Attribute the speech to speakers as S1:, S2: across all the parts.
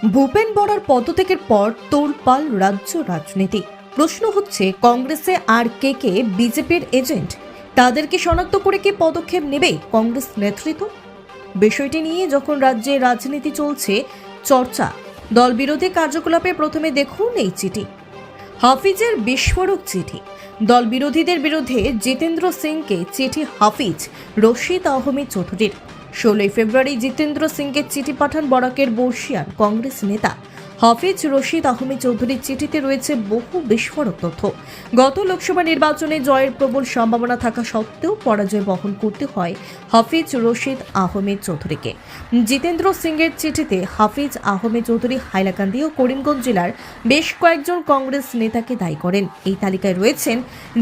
S1: ভূপেন বরার পদত্যাগের পর তোলপাল রাজ্য রাজনীতি। প্রশ্ন হচ্ছে, কংগ্রেসে আর কে বিজেপির এজেন্ট? তাদেরকে শনাক্ত করে কি পদক্ষেপ নেবে কংগ্রেস নেতৃত্ব? বিষয়টি নিয়ে যখন রাজ্যে রাজনীতি চলছে চর্চা, দল বিরোধী কার্যকলাপে প্রথমে দেখুন এই চিঠি। হাফিজের বিস্ফোরক চিঠি। দল বিরোধীদের বিরুদ্ধে জিতেন্দ্র সিংকে চিঠি হাফিজ রশিদ আহমেদ চৌধুরীর। 16 ফেব্রুয়ারি জিতেন্দ্র সিংকে চিঠি পাঠান বরাকের বর্ষিয়ান কংগ্রেস নেতা হাফিজ রশিদ আহমেদ চৌধুরীর। চিঠিতে রয়েছে বহু বিস্ফোরক তথ্য। গত লোকসভা নির্বাচনে জয়ের প্রবল সম্ভাবনা থাকা সত্ত্বেও পরাজয় বহন করতে হয় হাফিজ রশিদ আহমেদ চৌধুরীকে। জিতেন্দ্র সিংয়ের চিঠিতে হাফিজ আহমেদ চৌধুরী হাইলাকান্দি ও করিমগঞ্জ জেলার বেশ কয়েকজন কংগ্রেস নেতাকে দায়ী করেন। এই তালিকায় রয়েছেন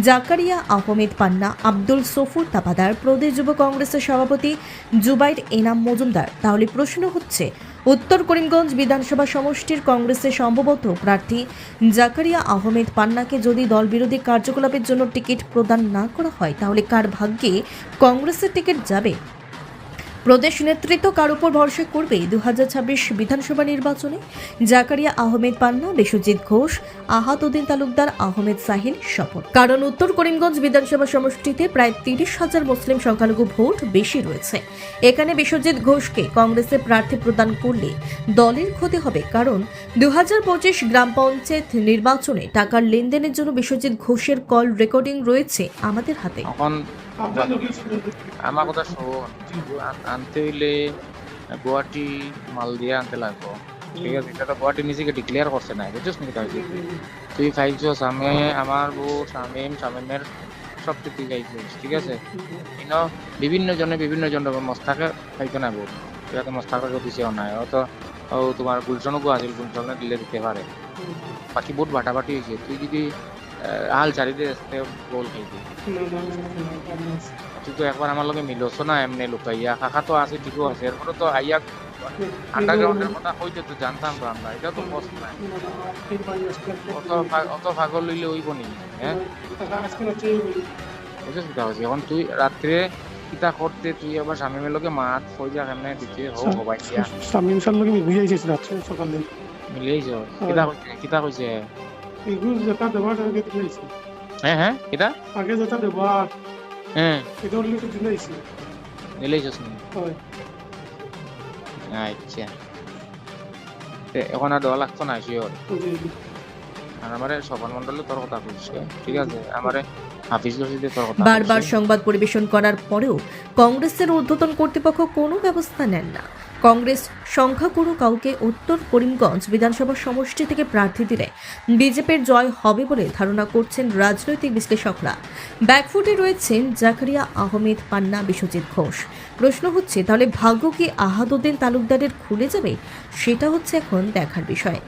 S1: জাকারিয়া আহমেদ পান্না, আব্দুল সফুর তাপাদার, প্রদেশ যুব কংগ্রেসের সভাপতি জুবাইর এনাম মজুমদার। তাহলে প্রশ্ন হচ্ছে, উত্তর করিমগঞ্জ বিধানসভা সমষ্টির কংগ্রেসের সম্ভবত প্রার্থী জাকারিয়া আহমেদ পান্নাকে যদি দল বিরোধী কার্যকলাপের জন্য টিকিট প্রদান না করা হয়, তাহলে কার ভাগ্যে কংগ্রেসের টিকিট যাবে? প্রদেশ নেতৃত্ব কার উপর ভরসা করবে 2026 বিধানসভা নির্বাচনে? জাকারিয়া আহমেদ পান্না, বিশ্বজিৎ ঘোষ, আহাদউদ্দিন তালুকদার, আহমেদ সাহিল শপথ। কারণ উত্তর করিমগঞ্জ বিধানসভা সমষ্টিতে প্রায় 30,000 মুসলিম সংখ্যালঘু ভোট বেশি রয়েছে। এখানে বিশ্বজিৎ ঘোষকে কংগ্রেসে প্রার্থী প্রদান করলে দলের ক্ষতি হবে। কারণ 2025 গ্রাম পঞ্চায়েত নির্বাচনে টাকার লেনদেনের জন্য বিশ্বজিৎ ঘোষের কল রেকর্ডিং রয়েছে আমাদের হাতে।
S2: আমার কথা শোন, আনতে হইলে গুয়াহাটি মাল দিয়ে আনতে লাগবো, ঠিক আছে? এটা তো গুয়াহাটি নিজেকে ডিক্লেয়ার করছে না, বুঝছিস নাকি? তাই তুই খাইছিস, আমি আমার বউ শামিমের সব তুই খাইছিস, ঠিক আছে? বিভিন্ন জনের মস্তাকে খাইতে না বউ, ঠিক আছে? মস্তাকে দিছেও নাই, ও তোমার গুলশনকও আছিল, গুলশনে দিলে দিতে পারে। বাকি বহুত বাটাবাটি হয়েছে। তুই যদি হাল ছাড়ি দিয়ে গোল খাইবি। তুই তো একবার আমার লগে মিলছ না এমনি লুকাইয়া। কাকা তো আছে, ঠিকও আছে, এরপরে তো আইয়া আন্ডারগ্রাউন্ডের কথা হইতে তো জানতাম তো আমরা। এটা তো কষ্ট নাই, অত পাগল লইলে হইব নি? হ্যাঁ, বুঝছিস কিতা হয়েছে? এখন তুই রাত্রে কিতা করতে, তুই আবার স্বামীমের লগে মাত ফইজা কেমনে দিতে হোক হবাই দিয়া
S3: স্বামীর সাথে লগে মিলিয়ে আইছিস রাত্রে সকালে।
S2: মিলিয়েছ? কিতা কইছে?
S3: এগুলো যেটা দেবার আগে দিলাইছি।
S2: হ্যাঁ, কিতা
S3: আগে যেটা দেবার,
S2: হ্যাঁ
S3: এটা হলে তো দিলাইছি।
S2: মিলিয়েছস নি?
S3: হয়
S2: আচ্ছা, এখন আর দেওয়া লাগতো না শিওর। আর আমারে স্বপন মন্ডলে তোর কথা কইছে, ঠিক আছে? আমারে হাফিজ রশিদে তোর কথা
S1: বারবার সংবাদ পরিবেশন করার পরেও কংগ্রেসের ঊর্ধ্বতন কর্তৃপক্ষ কোনো ব্যবস্থা নেন না। কংগ্রেস সংখ্যাগুরু কাউকে উত্তর করিমগঞ্জ বিধানসভা সমষ্টি থেকে প্রার্থী দিলে বিজেপির জয় হবে বলে ধারণা করছেন রাজনৈতিক বিশ্লেষকরা। ব্যাকফুটে রয়েছেন জাকারিয়া আহমেদ পান্না, বিশ্বজিৎ ঘোষ। প্রশ্ন হচ্ছে, তাহলে ভাগ্য কি আহাদউদ্দিন তালুকদারের খুলে যাবে? সেটা হচ্ছে এখন দেখার বিষয়।